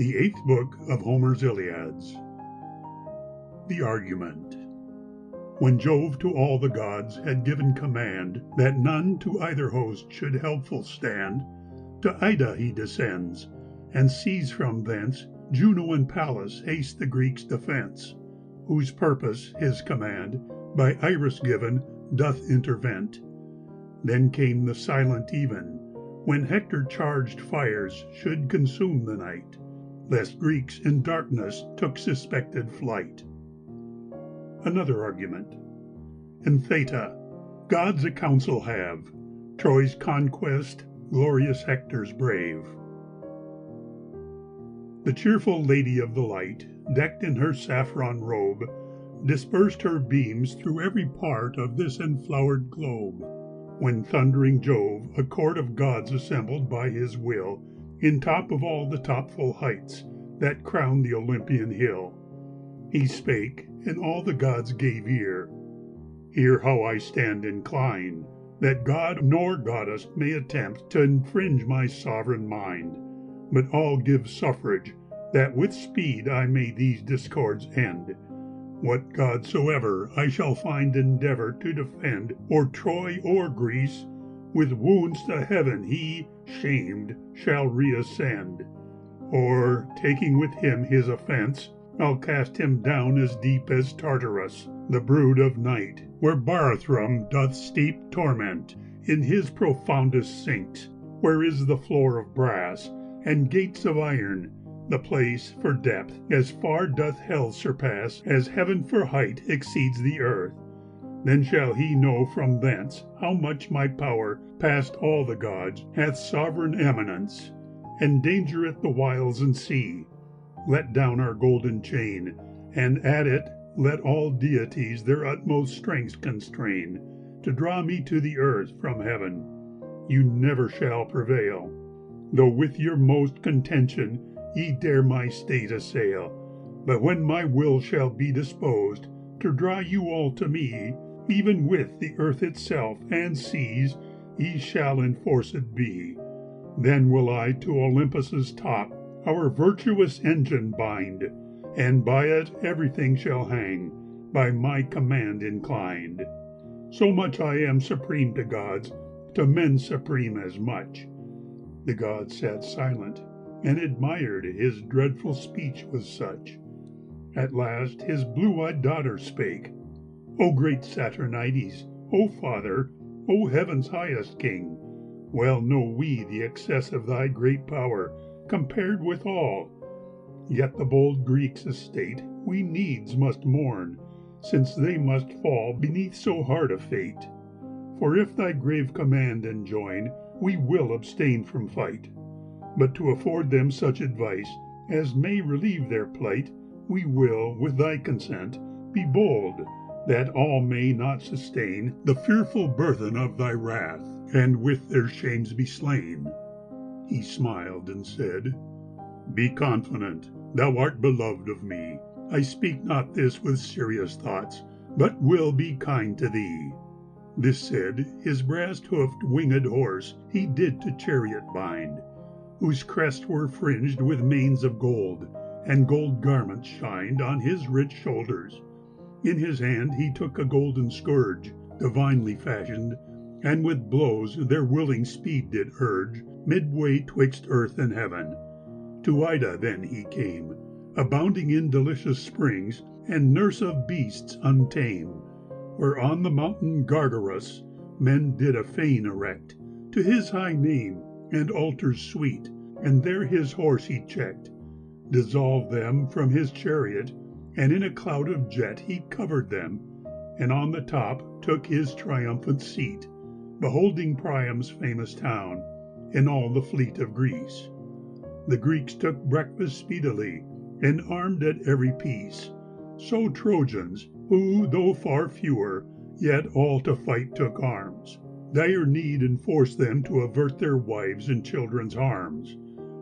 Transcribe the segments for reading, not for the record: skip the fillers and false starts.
The 8th book of Homer's Iliads. The argument. When Jove to all the gods had given command that none to either host should helpful stand, to Ida he descends, and sees from thence Juno and Pallas haste the Greeks' defence, whose purpose his command, by Iris given, doth intervent. Then came the silent even, when Hector charged fires should consume the night, lest Greeks in darkness took suspected flight. Another argument. In Theta, gods a council have, Troy's conquest, glorious Hector's brave. The cheerful lady of the light, decked in her saffron robe, dispersed her beams through every part of this enflowered globe, when thundering Jove a court of gods assembled by his will, in top of all the topful heights that crown the Olympian hill. He spake, and all the gods gave ear. Hear how I stand inclined, that god nor goddess may attempt to infringe my sovereign mind, but all give suffrage, that with speed I may these discords end. What god soever I shall find endeavor to defend, or Troy or Greece, with wounds to heaven he, shamed, shall reascend. Or, taking with him his offense, I'll cast him down as deep as Tartarus, the brood of night, where Barathrum doth steep torment, in his profoundest sinks, where is the floor of brass, and gates of iron, the place for depth, as far doth hell surpass, as heaven for height exceeds the earth. Then shall he know from thence how much my power, past all the gods, hath sovereign eminence, endangereth the wiles and sea. Let down our golden chain, and at it let all deities their utmost strength constrain, to draw me to the earth from heaven. You never shall prevail, though with your most contention ye dare my state assail. But when my will shall be disposed to draw you all to me, even with the earth itself and seas, ye shall enforced be. Then will I to Olympus's top our virtuous engine bind, and by it everything shall hang, by my command inclined. So much I am supreme to gods, to men supreme as much. The gods sat silent, and admired his dreadful speech was such. At last his blue-eyed daughter spake, O great Saturnides, O Father, O heaven's highest King, well know we the excess of thy great power, compared with all. Yet the bold Greeks' estate we needs must mourn, since they must fall beneath so hard a fate. For if thy grave command enjoin, we will abstain from fight. But to afford them such advice as may relieve their plight, we will, with thy consent, be bold, that all may not sustain the fearful burthen of thy wrath, and with their shames be slain. He smiled and said, Be confident, thou art beloved of me. I speak not this with serious thoughts, but will be kind to thee. This said, his brass-hoofed winged horse he did to chariot bind, whose crests were fringed with manes of gold, and gold garments shined on his rich shoulders. In his hand he took a golden scourge, divinely fashioned, and with blows their willing speed did urge, midway twixt earth and heaven. To Ida then he came, abounding in delicious springs, and nurse of beasts untamed, where on the mountain Gargarus men did a fane erect, to his high name, and altars sweet, and there his horse he checked, dissolved them from his chariot, and in a cloud of jet he covered them, and on the top took his triumphant seat, beholding Priam's famous town, and all the fleet of Greece. The Greeks took breakfast speedily, and armed at every piece. So Trojans, who, though far fewer, yet all to fight took arms, dire need enforced them to avert their wives and children's harms.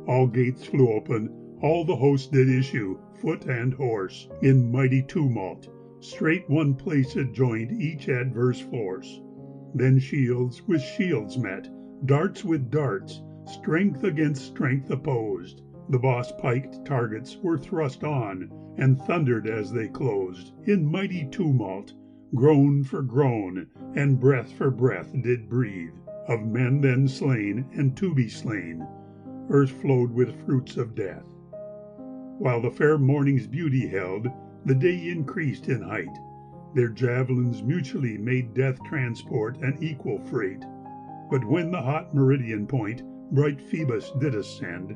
All gates flew open, all the host did issue, foot and horse, in mighty tumult. Straight one place adjoined each adverse force. Then shields with shields met, darts with darts, strength against strength opposed. The boss-piked targets were thrust on, and thundered as they closed, in mighty tumult, groan for groan, and breath for breath did breathe, of men then slain and to be slain. Earth flowed with fruits of death. While the fair morning's beauty held, the day increased in height. Their javelins mutually made death transport an equal freight. But when the hot meridian point bright Phoebus did ascend,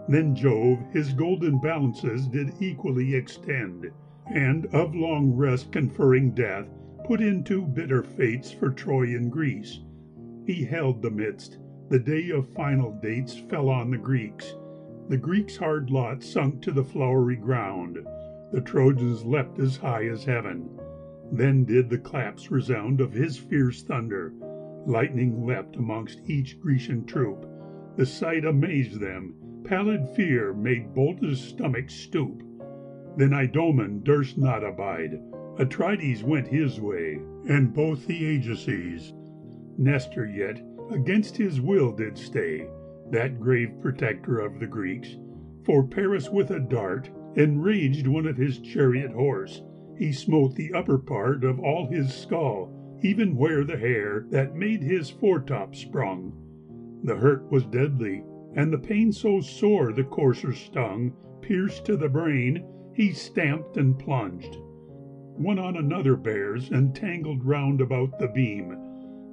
then Jove his golden balances did equally extend, and of long rest conferring death put into bitter fates for Troy and Greece. He held the midst. The day of final dates fell on the Greeks. The Greeks' hard lot sunk to the flowery ground. The Trojans leapt as high as heaven. Then did the claps resound of his fierce thunder. Lightning leapt amongst each Grecian troop. The sight amazed them. Pallid fear made boldest stomachs stoop. Then Idomen durst not abide. Atrides went his way, and both the Ajaces. Nestor yet against his will did stay, that grave protector of the Greeks. For Paris with a dart enraged one of his chariot horse. He smote the upper part of all his skull, even where the hair that made his foretop sprung. The hurt was deadly, and the pain so sore the courser stung, pierced to the brain, he stamped and plunged. One on another bears, and tangled round about the beam.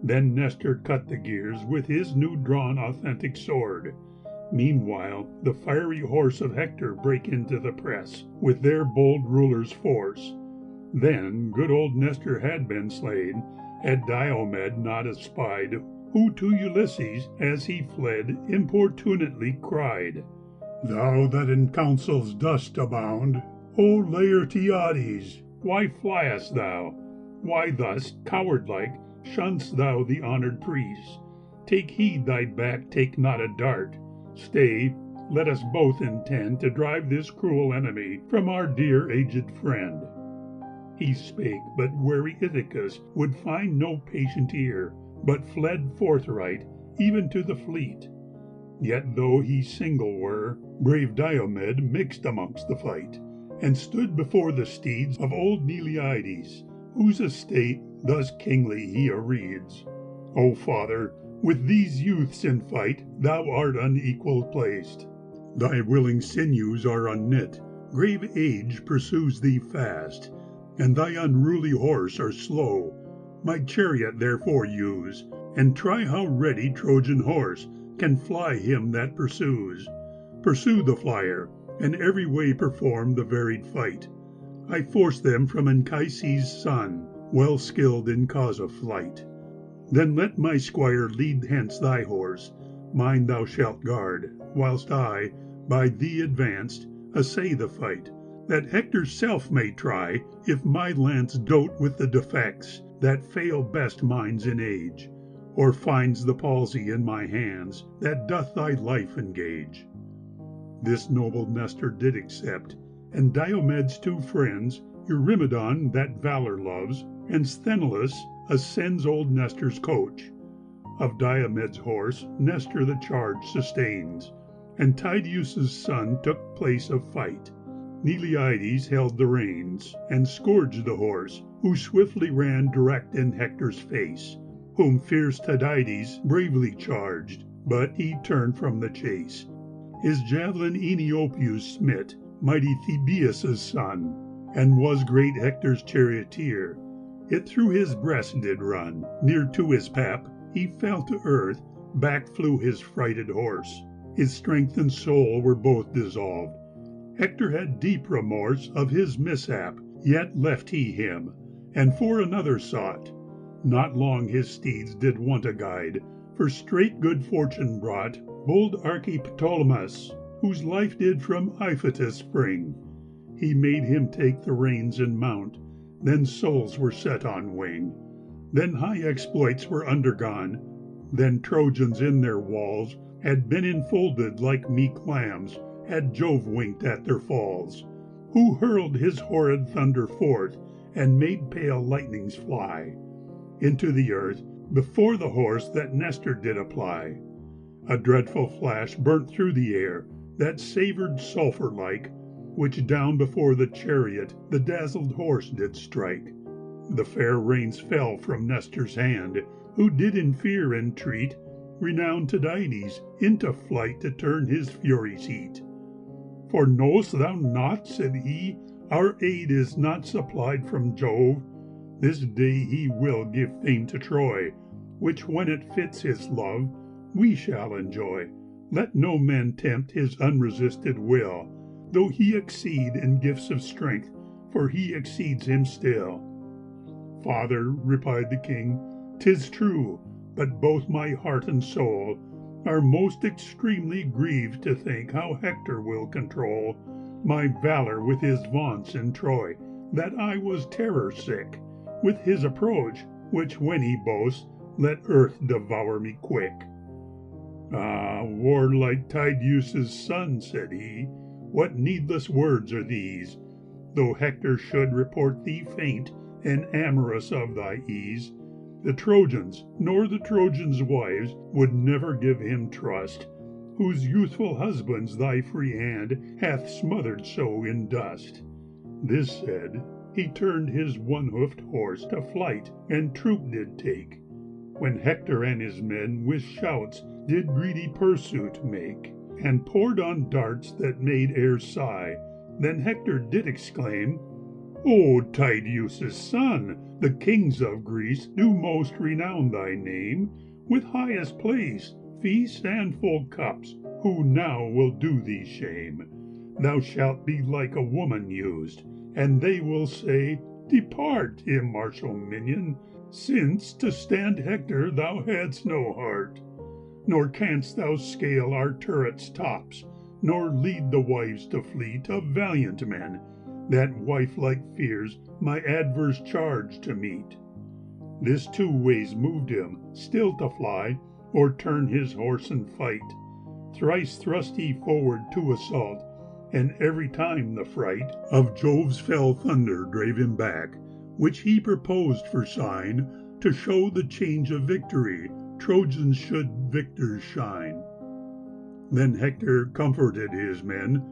Then Nestor cut the gears with his new-drawn authentic sword. Meanwhile the fiery horse of Hector brake into the press, with their bold ruler's force. Then good old Nestor had been slain, had Diomed not espied, who to Ulysses, as he fled, importunately cried, "Thou that in counsels dost abound, O Laertiades, why fliest thou? Why thus, coward-like, shunn'st thou the honoured priests? Take heed thy back take not a dart. Stay, let us both intend to drive this cruel enemy from our dear aged friend." He spake, but wary Ithacus would find no patient ear, but fled forthright, even to the fleet. Yet though he single were, brave Diomed mixed amongst the fight, and stood before the steeds of old Neleides, whose estate thus kingly he areeds. "O father, with these youths in fight thou art unequal placed. Thy willing sinews are unknit, grave age pursues thee fast, and thy unruly horse are slow. My chariot therefore use, and try how ready Trojan horse can fly him that pursues. Pursue the flyer, and every way perform the varied fight. I force them from Anchises' son, well skilled in cause of flight. Then let my squire lead hence thy horse, mine thou shalt guard, whilst I, by thee advanced, essay the fight, that Hector's self may try if my lance dote with the defects that fail best minds in age, or finds the palsy in my hands that doth thy life engage." This noble Nestor did accept, and Diomed's two friends, Eurymedon that valour loves, and Sthenelus, ascends old Nestor's coach. Of Diomed's horse Nestor the charge sustains, and Tydeus' son took place of fight. Neleides held the reins, and scourged the horse, who swiftly ran direct in Hector's face, whom fierce Tydides bravely charged, but he turned from the chase. His javelin Enopeus smit, mighty Thebaius' son, and was great Hector's charioteer. It through his breast did run, near to his pap, he fell to earth, back flew his frighted horse. His strength and soul were both dissolved. Hector had deep remorse of his mishap, yet left he him, and for another sought. Not long his steeds did want a guide, for straight good fortune brought bold Archiptolemus, whose life did from Iphitus spring. He made him take the reins and mount, then souls were set on wing. Then high exploits were undergone, then Trojans in their walls had been enfolded like meek lambs, had Jove winked at their falls, who hurled his horrid thunder forth, and made pale lightnings fly into the earth before the horse that Nestor did apply. A dreadful flash burnt through the air, that savoured sulphur-like, which down before the chariot the dazzled horse did strike. The fair reins fell from Nestor's hand, who did in fear entreat renowned Tydides into flight to turn his fury's heat. For know'st thou not, said he, our aid is not supplied from Jove? This day he will give fame to Troy, which when it fits his love, we shall enjoy. Let no man tempt his unresisted will, though he exceed in gifts of strength, for he exceeds him still. Father, replied the king, 'tis true, but both my heart and soul are most extremely grieved to think how Hector will control my valor with his vaunts in Troy, that I was terror sick with his approach, which when he boasts, let earth devour me quick. Ah, warlike Tydeus' son, said he, what needless words are these? Though Hector should report thee faint and amorous of thy ease, the Trojans, nor the Trojans' wives, would never give him trust, whose youthful husbands thy free hand hath smothered so in dust. This said, he turned his one-hoofed horse to flight, and troop did take, when Hector and his men with shouts did greedy pursuit make, and poured on darts that made air sigh. Then Hector did exclaim, O Tydeus' son, the kings of Greece do most renown thy name, with highest place, feasts, and full cups, who now will do thee shame? Thou shalt be like a woman used, and they will say, Depart, immartial minion, since to stand Hector thou hadst no heart. Nor canst thou scale our turrets' tops, nor lead the wives to fleet of valiant men, that wife-like fears my adverse charge to meet. This two ways moved him, still to fly, or turn his horse and fight. Thrice thrust he forward to assault, and every time the fright of Jove's fell thunder drave him back, which he proposed for sign, to show the change of victory, Trojans should victors shine. Then Hector comforted his men,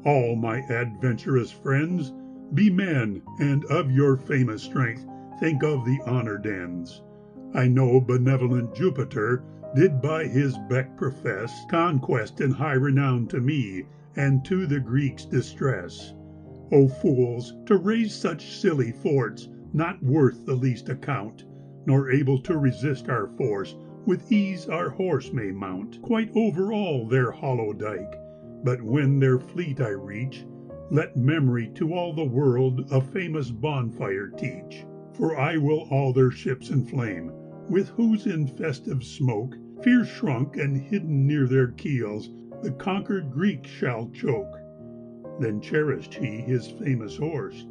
All my adventurous friends, be men, and of your famous strength think of the honoured ends. I know benevolent Jupiter did by his beck profess conquest and high renown to me, and to the Greeks distress. O fools, to raise such silly forts, not worth the least account, nor able to resist our force, with ease our horse may mount, quite over all their hollow dike. But when their fleet I reach, let memory to all the world a famous bonfire teach. For I will all their ships inflame, with whose in festive smoke, fear shrunk and hidden near their keels, the conquered Greek shall choke. Then cherished he his famous horse.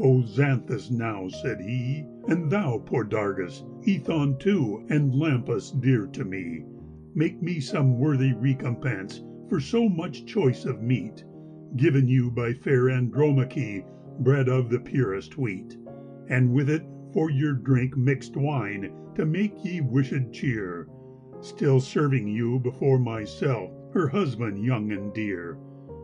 O Xanthus now, said he, and thou, Podargus, Ethon too, and Lampus dear to me, make me some worthy recompense for so much choice of meat, given you by fair Andromache, bread of the purest wheat, and with it for your drink mixed wine, to make ye wished cheer, still serving you before myself, her husband young and dear.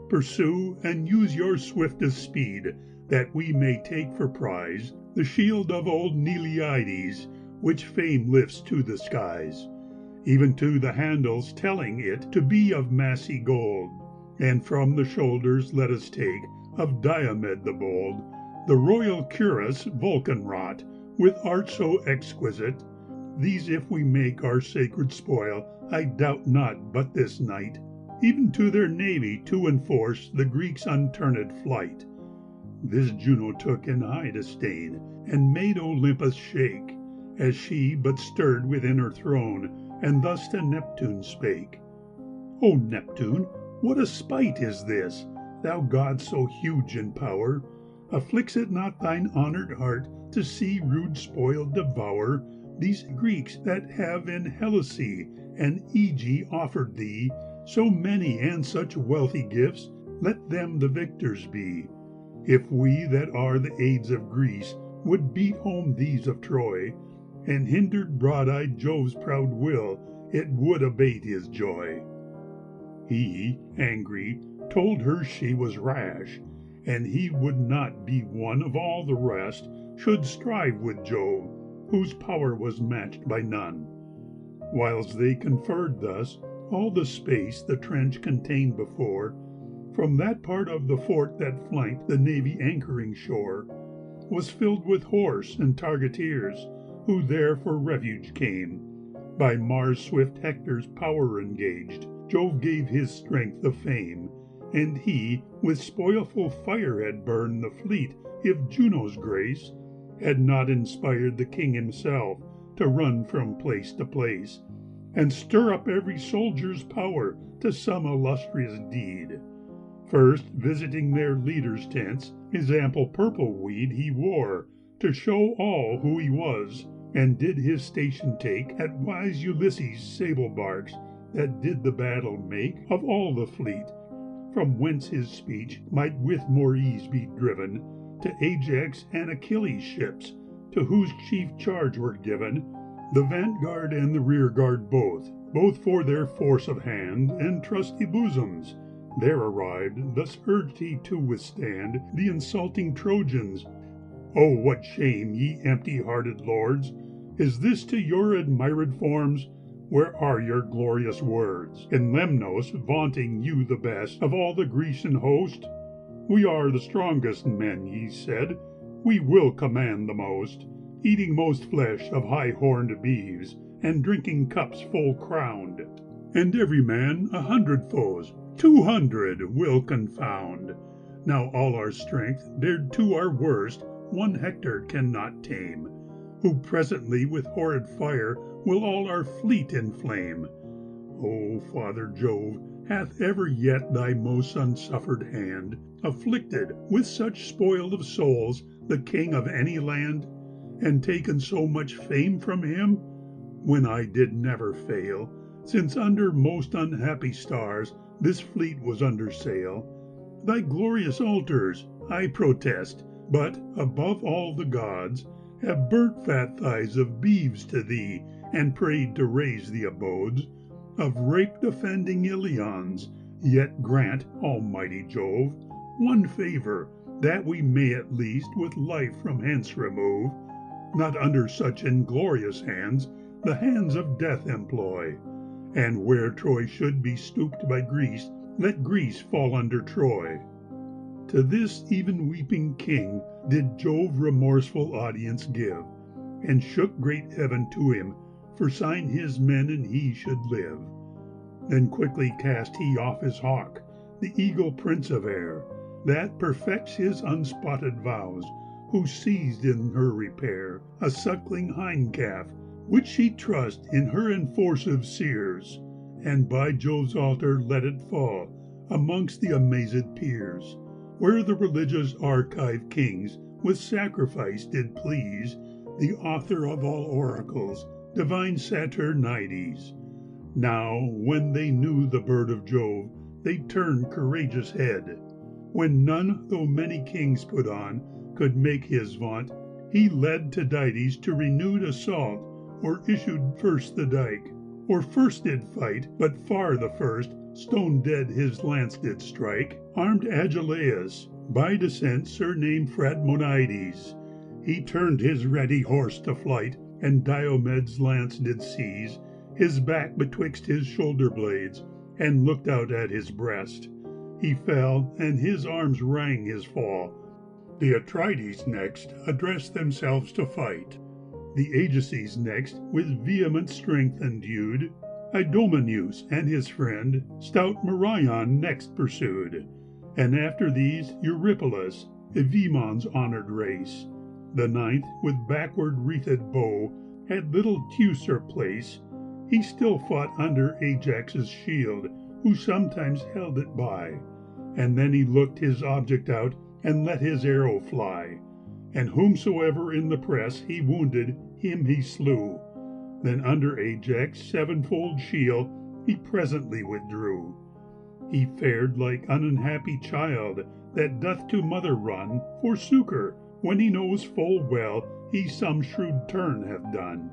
Pursue and use your swiftest speed, that we may take for prize the shield of old Iliades, which fame lifts to the skies, even to the handles telling it to be of massy gold. And from the shoulders let us take, of Diomed the bold, the royal cuirass Vulcan wrought, with art so exquisite. These if we make our sacred spoil, I doubt not but this night, even to their navy to enforce the Greeks' unturned flight. This Juno took in high disdain, and made Olympus shake, as she but stirred within her throne, and thus to Neptune spake. O Neptune, what a spite is this, thou god so huge in power? Afflicts it not thine honoured heart to see rude spoil devour these Greeks that have in Helicè and Ægæ offered thee so many and such wealthy gifts? Let them the victors be. If we that are the aids of Greece would beat home these of Troy, and hindered broad-eyed Jove's proud will, it would abate his joy. He, angry, told her she was rash, and he would not be one of all the rest, should strive with Jove, whose power was matched by none. Whiles they conferred thus, all the space the trench contained before, from that part of the fort that flanked the navy anchoring shore, was filled with horse and targeteers, who there for refuge came. By Mars swift Hector's power engaged, Jove gave his strength the fame, and he with spoilful fire had burned the fleet, if Juno's grace had not inspired the king himself to run from place to place, and stir up every soldier's power to some illustrious deed. First, visiting their leaders' tents, his ample purple weed he wore, to show all who he was, and did his station take at wise Ulysses' sable barks, that did the battle make of all the fleet, from whence his speech might with more ease be driven to Ajax and Achilles' ships, to whose chief charge were given the vanguard and the rearguard both for their force of hand and trusty bosoms. There arrived, thus urged he to withstand the insulting Trojans. Oh, what shame, ye empty-hearted lords! Is this to your admired forms? Where are your glorious words, in Lemnos vaunting you the best of all the Grecian host? We are the strongest men, ye said, we will command the most, eating most flesh of high-horned beeves, and drinking cups full crowned. And every man 100 foes, 200 will confound. Now all our strength, dared to our worst, one Hector cannot tame, who presently with horrid fire will all our fleet inflame. O Father Jove, hath ever yet thy most unsuffered hand afflicted with such spoil of souls the king of any land, and taken so much fame from him, when I did never fail, since under most unhappy stars this fleet was under sail? Thy glorious altars, I protest, but, above all the gods, have burnt fat thighs of beeves to thee, and prayed to raise the abodes of rape-defending Ilions. Yet grant, almighty Jove, one favour, that we may at least with life from hence remove, not under such inglorious hands, the hands of death employ. And where Troy should be stooped by Greece, let Greece fall under Troy. To this even weeping king did Jove remorseful audience give, and shook great heaven to him, for sign his men and he should live. Then quickly cast he off his hawk, the eagle prince of air, that perfects his unspotted vows, who seized in her repair a suckling hind-calf, which she trussed in her enforcive seers, and by Jove's altar let it fall amongst the amazed peers, where the religious archive kings with sacrifice did please the author of all oracles, divine Saturnides. Now, when they knew the bird of Jove, they turned courageous head. When none, though many kings put on, could make his vaunt, he led Tydides to renewed assault, or issued first the dike, or first did fight, but far the first, stone dead his lance did strike, armed Agelaus, by descent surnamed Phragmonides. He turned his ready horse to flight, and Diomed's lance did seize his back betwixt his shoulder blades, and looked out at his breast. He fell, and his arms rang his fall. The Atrides next addressed themselves to fight. The Ajaces next with vehement strength endued, Idomeneus and his friend stout Merion next pursued, and after these Eurypylus, Evaemon's honoured race. The ninth, with backward wreathed bow, had little Teucer place. He still fought under Ajax's shield, who sometimes held it by, and then he looked his object out, and let his arrow fly, and whomsoever in the press he wounded, him he slew. Then under Ajax' sevenfold shield he presently withdrew. He fared like an unhappy child that doth to mother run for succour, when he knows full well he some shrewd turn hath done.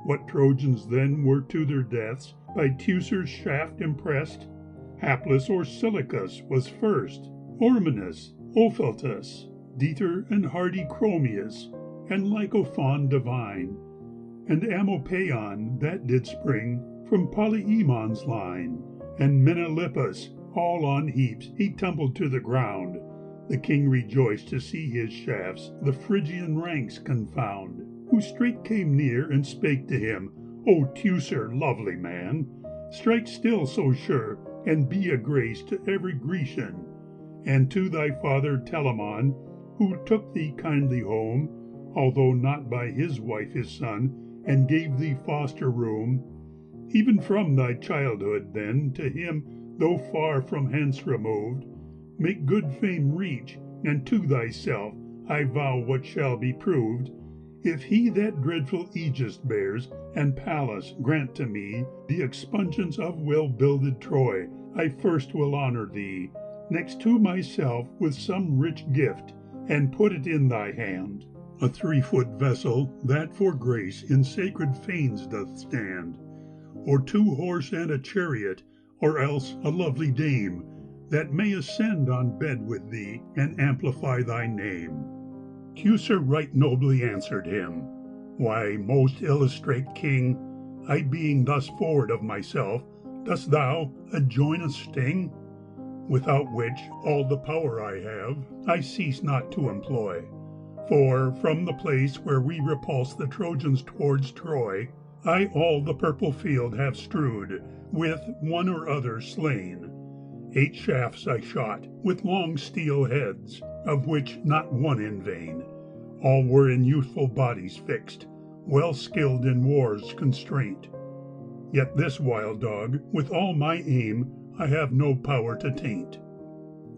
What Trojans then were to their deaths by Teucer's shaft impressed, Hapless Orsilochus was first, Ormenus, Opheltus, Deter and hardy Chromius, and Lycophon divine, and Amopaon that did spring from Polyemon's line, and Menalippus, all on heaps he tumbled to the ground. The king rejoiced to see his shafts the Phrygian ranks confound, who straight came near and spake to him, O Teucer, lovely man, strike still so sure, and be a grace to every Grecian, and to thy father Telamon, who took thee kindly home, although not by his wife his son, and gave thee foster room. Even from thy childhood then to him, though far from hence removed, make good fame reach, and to thyself I vow what shall be proved. If he that dreadful aegis bears, and Pallas grant to me the expungements of well-builded Troy, I first will honor thee, next to myself with some rich gift, and put it in thy hand, a 3-foot vessel that for grace in sacred fanes doth stand, or 2 horse and a chariot, or else a lovely dame, that may ascend on bed with thee, and amplify thy name. Teucer right nobly answered him, Why, most illustrate king, I being thus forward of myself, dost thou adjoin a sting? Without which all the power I have, I cease not to employ. For from the place where we repulse the Trojans towards Troy, I all the purple field have strewed, with one or other slain. 8 shafts I shot, with long steel heads, of which not one in vain. All were in youthful bodies fixed, well skilled in war's constraint. Yet this wild dog, with all my aim, I have no power to taint.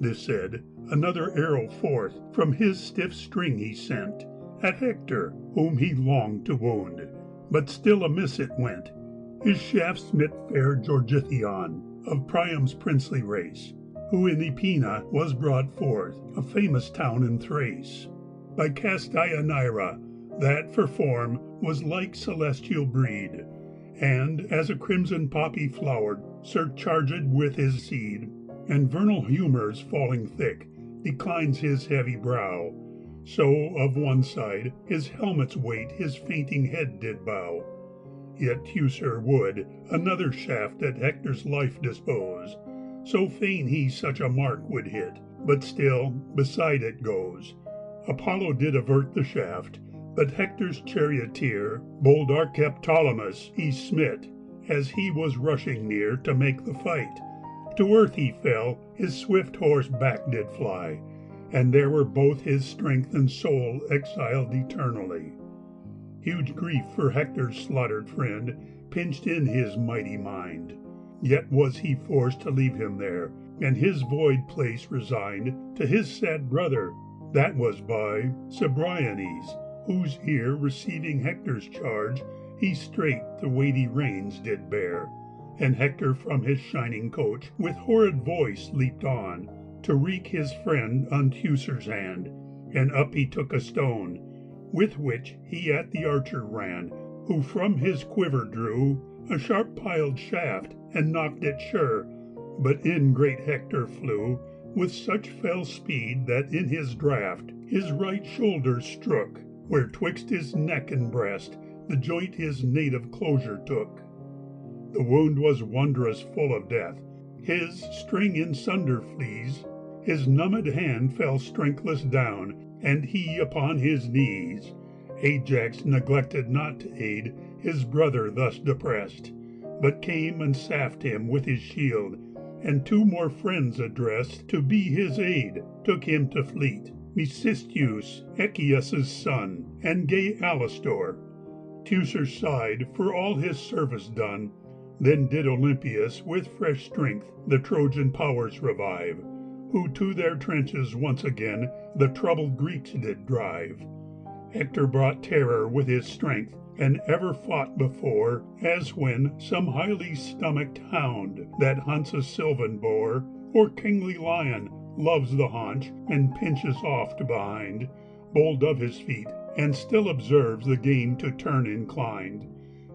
This said, another arrow forth from his stiff string he sent, at Hector, whom he longed to wound, but still amiss it went. His shaft smit fair Georgithion, of Priam's princely race, who in Epina was brought forth, a famous town in Thrace, by Castianira, that for form was like celestial breed, and as a crimson poppy flowered, surcharged with his seed, and vernal humours falling thick, declines his heavy brow, so of one side his helmet's weight his fainting head did bow. Yet Teucer would another shaft at Hector's life dispose, so fain he such a mark would hit, but still beside it goes. Apollo did avert the shaft, but Hector's charioteer, bold Archeptolemus, he smit, as he was rushing near to make the fight. To earth he fell, his swift horse back did fly, and there were both his strength and soul exiled eternally. Huge grief for Hector's slaughtered friend pinched in his mighty mind, yet was he forced to leave him there, and his void place resigned to his sad brother, that was by Cebriones, whose ear receiving Hector's charge, he straight the weighty reins did bear, and Hector from his shining coach with horrid voice leaped on, to wreak his friend on Teucer's hand, and up he took a stone, with which he at the archer ran, who from his quiver drew a sharp-piled shaft, and knocked it sure, but in great Hector flew, with such fell speed that in his draught his right shoulder strook, where twixt his neck and breast the joint his native closure took. The wound was wondrous full of death, his string in sunder flees, his numbed hand fell strengthless down, and he upon his knees. Ajax neglected not to aid his brother thus depressed, but came and sapped him with his shield, and 2 more friends addressed to be his aid, took him to fleet, Mecisteus, Echius' son, and gay Alastor. Teucer sighed for all his service done, then did Olympius with fresh strength the Trojan powers revive, who to their trenches once again the troubled Greeks did drive. Hector brought terror with his strength, and ever fought before, as when some highly stomached hound that hunts a sylvan boar, or kingly lion, loves the haunch, and pinches oft behind, bold of his feet, and still observes the game to turn inclined.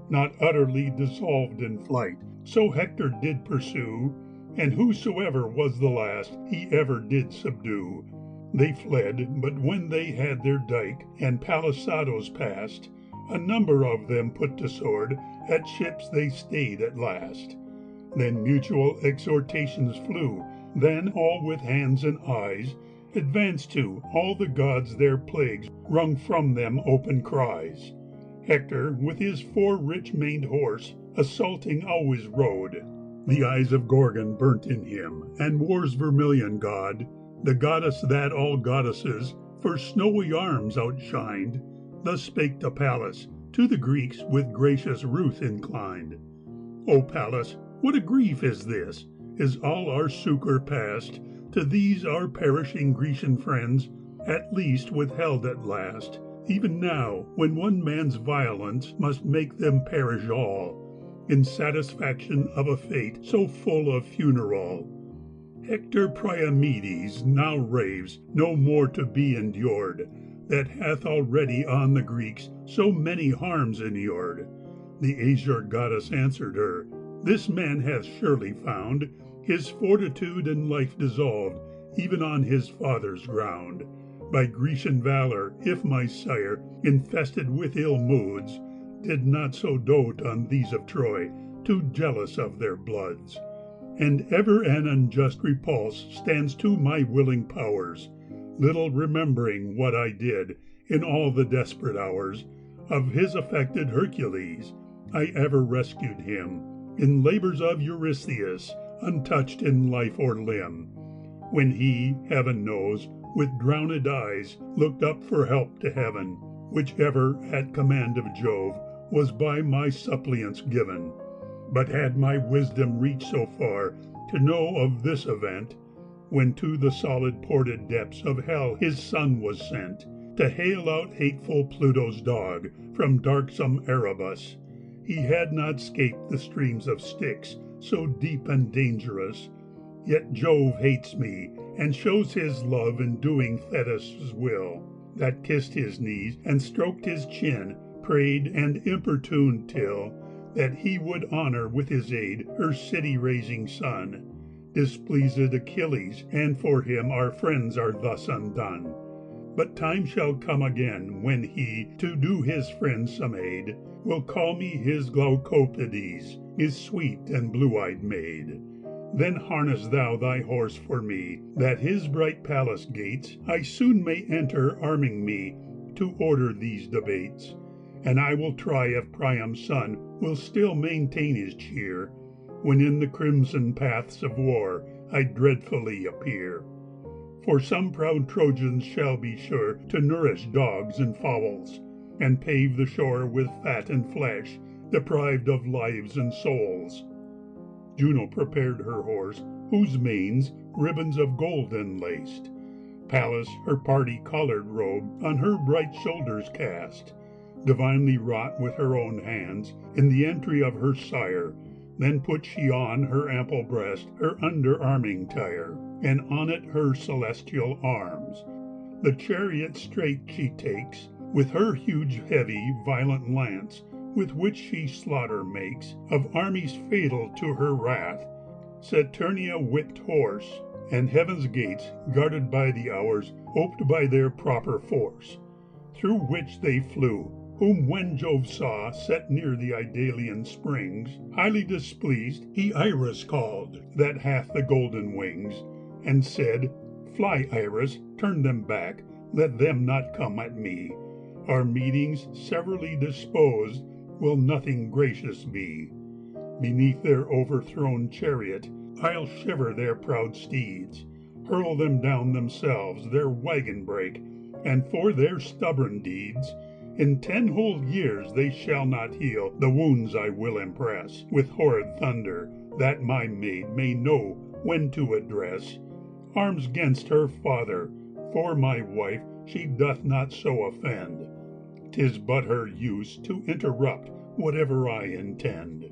Not utterly dissolved in flight, so Hector did pursue, and whosoever was the last he ever did subdue. They fled, but when they had their dike and palisadoes passed, a number of them put to sword, at ships they stayed at last. Then mutual exhortations flew, then all with hands and eyes advanced to all the gods their plagues, wrung from them open cries. Hector with his 4 rich-maned horse assaulting always rode. The eyes of Gorgon burnt in him, and war's vermilion god, the goddess that all goddesses for snowy arms outshined, thus spake to Pallas, to the Greeks with gracious ruth inclined. O Pallas, what a grief is this! Is all our succour past to these our perishing Grecian friends, at least withheld at last, even now, when one man's violence must make them perish all, in satisfaction of a fate so full of funeral. Hector Priomedes now raves, no more to be endured, that hath already on the Greeks so many harms inured. The azure goddess answered her, This man hath surely found his fortitude and life dissolved, even on his father's ground, by Grecian valor, if my sire, infested with ill moods, did not so dote on these of Troy, too jealous of their bloods. And ever an unjust repulse stands to my willing powers, little remembering what I did, in all the desperate hours, of his affected Hercules, I ever rescued him, in labors of Eurystheus, untouched in life or limb, when he, heaven knows, with drowned eyes, looked up for help to heaven, which ever, at command of Jove, was by my suppliants given. But had my wisdom reached so far to know of this event, when to the solid ported depths of hell his son was sent, to hail out hateful Pluto's dog from darksome Erebus, he had not scaped the streams of Styx, so deep and dangerous. Yet Jove hates me, and shows his love in doing Thetis' will, that kissed his knees and stroked his chin, prayed and importuned till that he would honor with his aid her city-raising son. Displeased Achilles, and for him our friends are thus undone. But time shall come again when he, to do his friends some aid, will call me his Glaucopides, his sweet and blue-eyed maid. Then harness thou thy horse for me, that his bright palace gates I soon may enter, arming me to order these debates. And I will try if Priam's son will still maintain his cheer, when in the crimson paths of war I dreadfully appear. For some proud Trojans shall be sure to nourish dogs and fowls, and pave the shore with fat and flesh, deprived of lives and souls. Juno prepared her horse, whose manes ribbons of gold enlaced. Pallas her party-collared robe on her bright shoulders cast, divinely wrought with her own hands, in the entry of her sire. Then put she on her ample breast her under-arming tire, and on it her celestial arms. The chariot straight she takes, with her huge, heavy, violent lance, with which she slaughter makes of armies fatal to her wrath. Saturnia whipped horse, and heaven's gates, guarded by the hours, oped by their proper force, through which they flew, whom when Jove saw set near the Idalian springs, highly displeased, he Iris called, that hath the golden wings, and said, Fly, Iris, turn them back, let them not come at me. Our meetings, severally disposed, will nothing gracious be. Beneath their overthrown chariot, I'll shiver their proud steeds, hurl them down themselves, their wagon break, and for their stubborn deeds, in 10 whole years they shall not heal the wounds I will impress with horrid thunder, that my maid may know when to address arms 'gainst her father, for my wife she doth not so offend. 'Tis but her use to interrupt whatever I intend.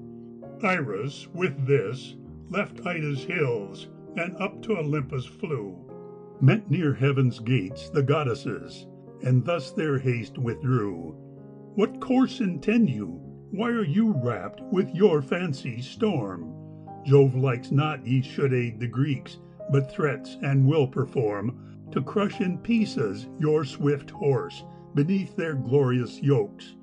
Iris, with this, left Ida's hills, and up to Olympus flew, met near heaven's gates the goddesses, and thus their haste withdrew. What course intend you? Why are you wrapped with your fancy's storm? Jove likes not ye should aid the Greeks, but threats and will perform, to crush in pieces your swift horse beneath their glorious yokes.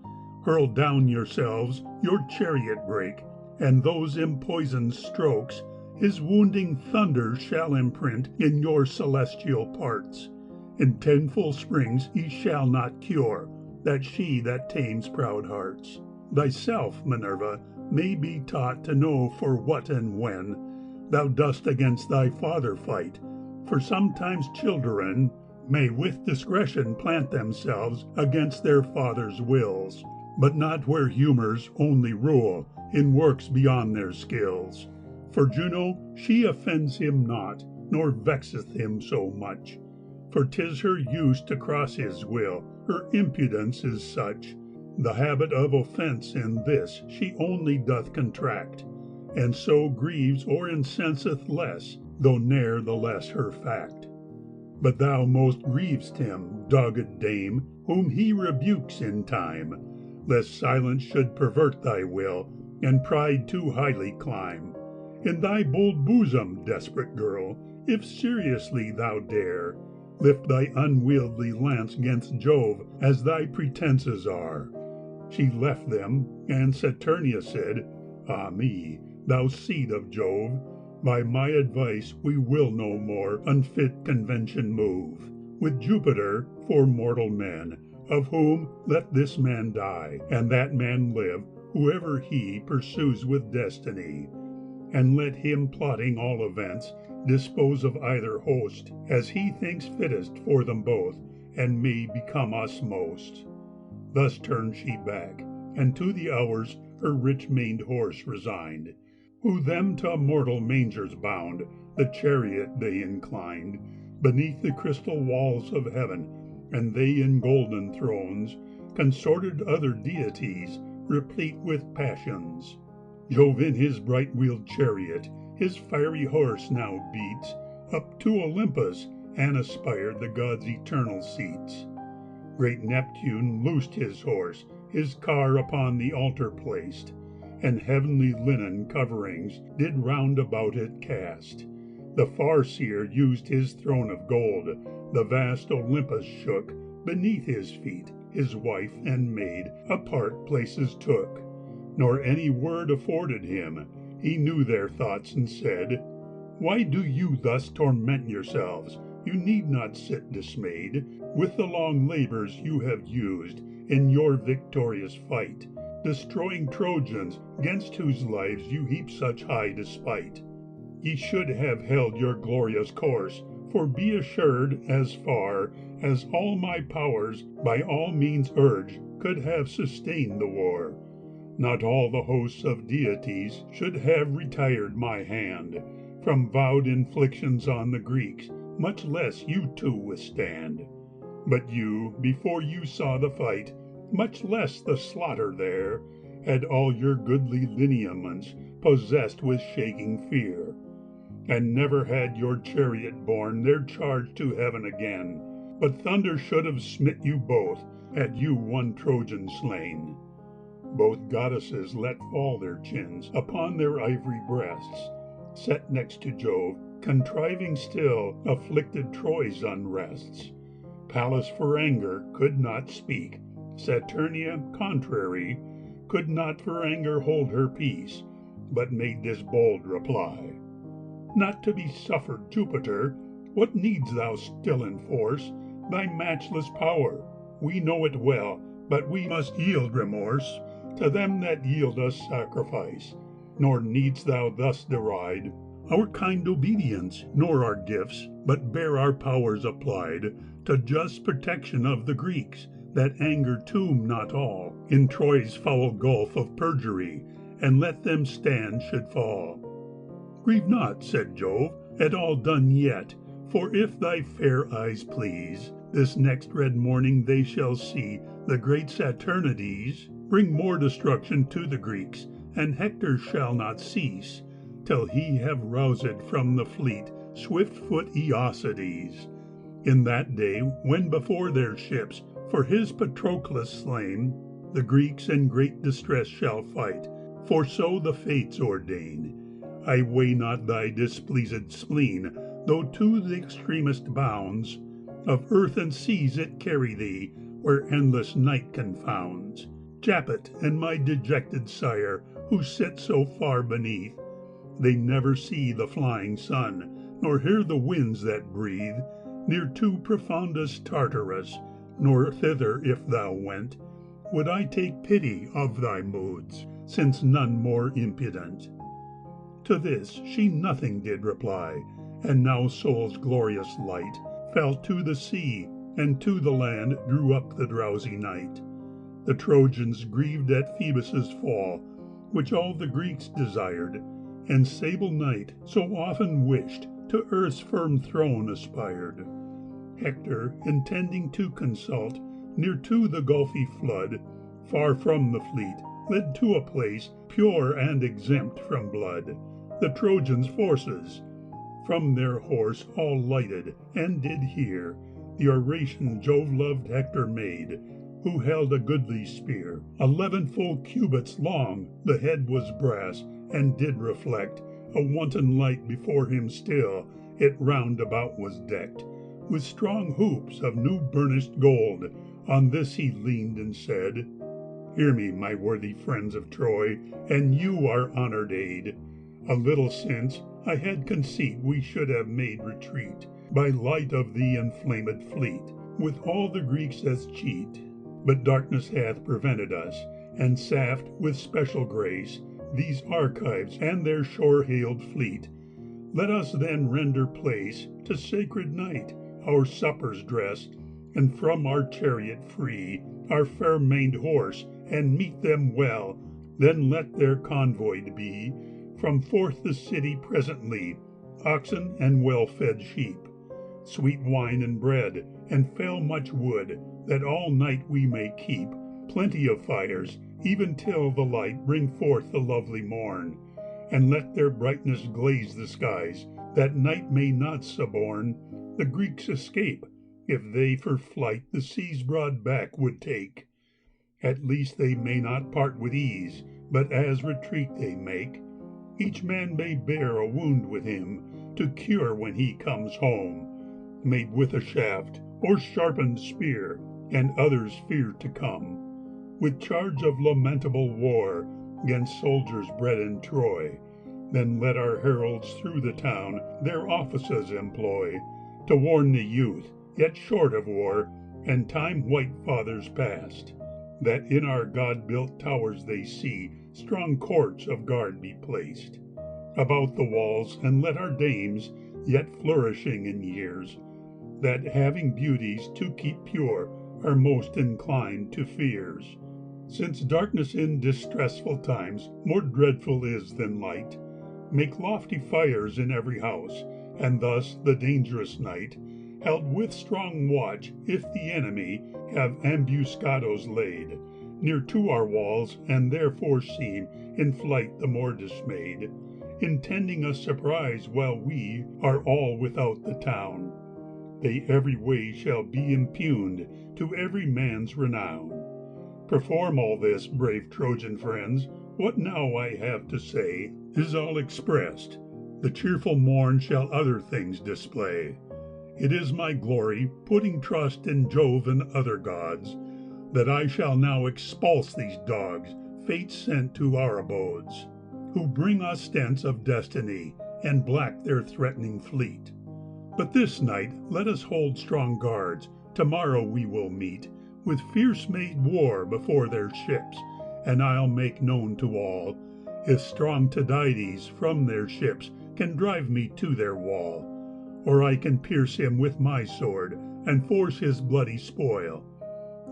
Hurl down yourselves, your chariot break, and those empoisoned strokes his wounding thunder shall imprint in your celestial parts. In tenfold springs ye shall not cure that she that tames proud hearts. Thyself, Minerva, may be taught to know for what and when thou dost against thy father fight, for sometimes children may with discretion plant themselves against their father's wills, but not where humours only rule in works beyond their skills. For Juno, she offends him not, nor vexeth him so much, for 'tis her use to cross his will, her impudence is such. The habit of offence in this she only doth contract, and so grieves or incenseth less, though ne'er the less her fact. But thou most griev'st him, dogged dame, whom he rebukes in time, lest silence should pervert thy will, and pride too highly climb. In thy bold bosom, desperate girl, if seriously thou dare, lift thy unwieldy lance 'gainst Jove, as thy pretences are. She left them, and Saturnia said, Ah me, thou seed of Jove, by my advice we will no more unfit convention move. With Jupiter, for mortal men, of whom let this man die, and that man live, whoever he pursues with destiny. And let him plotting all events dispose of either host, as he thinks fittest for them both, and may become us most. Thus turned she back, and to the hours her rich-maned horse resigned, who them to mortal mangers bound, the chariot they inclined, beneath the crystal walls of heaven, and they in golden thrones consorted other deities, replete with passions. Jove in his bright-wheeled chariot, his fiery horse now beats, up to Olympus, and aspired the gods' eternal seats. Great Neptune loosed his horse, his car upon the altar placed, and heavenly linen coverings did round about it cast. The Far-seer used his throne of gold, the vast Olympus shook, beneath his feet his wife and maid apart places took, nor any word afforded him. He knew their thoughts and said, Why do you thus torment yourselves? You need not sit dismayed with the long labours you have used in your victorious fight, destroying Trojans, 'gainst whose lives you heap such high despite. Ye should have held your glorious course, for be assured, as far as all my powers by all means urge, could have sustained the war. Not all the hosts of deities should have retired my hand from vowed inflictions on the Greeks, much less you two withstand. But you, before you saw the fight, much less the slaughter there, had all your goodly lineaments possessed with shaking fear, and never had your chariot borne their charge to heaven again, but thunder should have smit you both, had you one Trojan slain. Both goddesses let fall their chins upon their ivory breasts, set next to Jove, contriving still afflicted Troy's unrests. Pallas for anger could not speak, Saturnia, contrary, could not for anger hold her peace, but made this bold reply. Not to be suffered, Jupiter, what needs thou still enforce thy matchless power? We know it well, but we must yield remorse to them that yield us sacrifice, nor needst thou thus deride our kind obedience, nor our gifts, but bear our powers applied to just protection of the Greeks, that anger tomb not all in Troy's foul gulf of perjury, and let them stand should fall. Grieve not, said Jove, at all done yet, for if thy fair eyes please, this next red morning they shall see the great Saturnides bring more destruction to the Greeks, and Hector shall not cease till he have roused from the fleet swift-foot Aeacides. In that day, when before their ships, for his Patroclus slain, the Greeks in great distress shall fight, for so the fates ordain. I weigh not thy displeased spleen, though to the extremest bounds of earth and seas it carry thee, where endless night confounds. Japhet and my dejected sire, who sit so far beneath, they never see the flying sun, nor hear the winds that breathe near to profoundest Tartarus, nor thither if thou went, would I take pity of thy moods, since none more impudent. To this she nothing did reply, and now Sol's glorious light fell to the sea, and to the land drew up the drowsy night. The Trojans grieved at Phoebus' fall, which all the Greeks desired, and sable night so often wished to earth's firm throne aspired. Hector, intending to consult near to the gulfy flood, far from the fleet, led to a place pure and exempt from blood the Trojans' forces. From their horse all lighted, and did hear the oration Jove-loved Hector made, who held a goodly spear, 11 full cubits long, the head was brass, and did reflect a wanton light before him still, it round about was decked with strong hoops of new burnished gold. On this he leaned and said, Hear me, my worthy friends of Troy, and you our honored aid. A little since I had conceit we should have made retreat by light of the inflamed fleet, with all the Greeks as cheat. But darkness hath prevented us, and saft with special grace these archives and their shore-hailed fleet. Let us then render place to sacred night, our suppers dress, and from our chariot free our fair-maned horse, and meet them well. Then let their convoy be from forth the city presently, oxen and well-fed sheep, sweet wine and bread, and fell much wood, that all night we may keep plenty of fires, even till the light bring forth the lovely morn, and let their brightness glaze the skies, that night may not suborn the Greeks escape, if they for flight the sea's broad back would take. At least they may not part with ease, but as retreat they make, each man may bear a wound with him to cure when he comes home, made with a shaft or sharpened spear, and others fear to come with charge of lamentable war 'gainst soldiers bred in Troy. Then let our heralds through the town their offices employ, to warn the youth, yet short of war, and time white fathers past, that in our God-built towers they see strong courts of guard be placed about the walls, and let our dames, yet flourishing in years, that having beauties to keep pure, are most inclined to fears. Since darkness in distressful times more dreadful is than light, make lofty fires in every house, and thus the dangerous night held with strong watch, if the enemy have ambuscados laid near to our walls, and therefore seem in flight the more dismayed, intending a surprise while we are all without the town. They every way shall be impugned to every man's renown. Perform all this, brave Trojan friends. What now I have to say is all expressed. The cheerful morn shall other things display. It is my glory, putting trust in Jove and other gods, that I shall now expulse these dogs, fate sent to our abodes, who bring ostents of destiny, and black their threatening fleet. But this night let us hold strong guards. Tomorrow we will meet with fierce-made war before their ships, and I'll make known to all, if strong Tydides from their ships can drive me to their wall, or I can pierce him with my sword, and force his bloody spoil.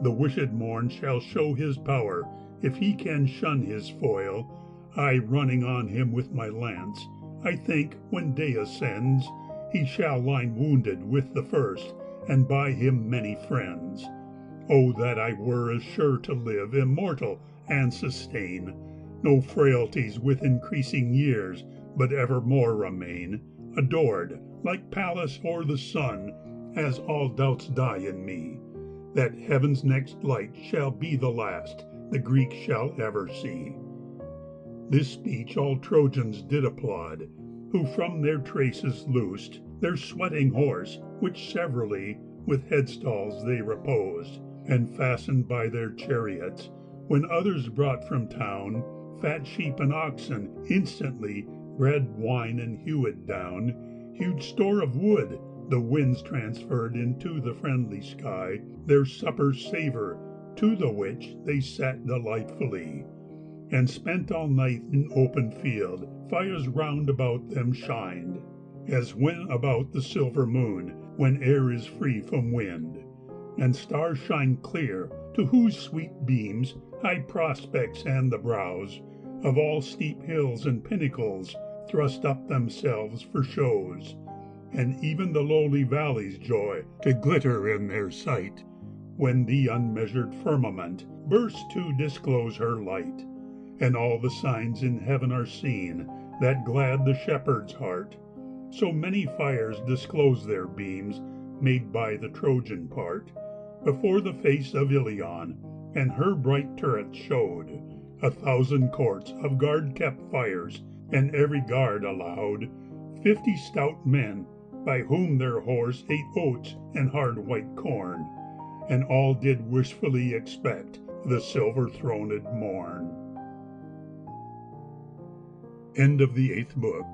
The wished morn shall show his power, if he can shun his foil. I running on him with my lance, I think, when day ascends, he shall lie wounded with the first, and by him many friends. Oh, that I were as sure to live immortal and sustain no frailties with increasing years, but evermore remain adored, like Pallas or the sun, as all doubts die in me, that heaven's next light shall be the last the Greek shall ever see. This speech all Trojans did applaud, who from their traces loosed their sweating horse, which severally with headstalls they reposed, and fastened by their chariots, when others brought from town fat sheep and oxen, instantly bread, wine, and hewed down, huge store of wood the winds transferred into the friendly sky, their supper's savour, to the which they sat delightfully, and spent all night in open field. Fires round about them shined, as when about the silver moon, when air is free from wind, and stars shine clear, to whose sweet beams high prospects and the brows of all steep hills and pinnacles thrust up themselves for shows, and even the lowly valleys joy to glitter in their sight, when the unmeasured firmament bursts to disclose her light, and all the signs in heaven are seen that glad the shepherd's heart. So many fires disclose their beams, made by the Trojan part, before the face of Iliad, and her bright turrets showed 1,000 courts of guard-kept fires, and every guard allowed 50 stout men, by whom their horse ate oats and hard white corn, and all did wishfully expect the silver-throned morn. End of the 8th book.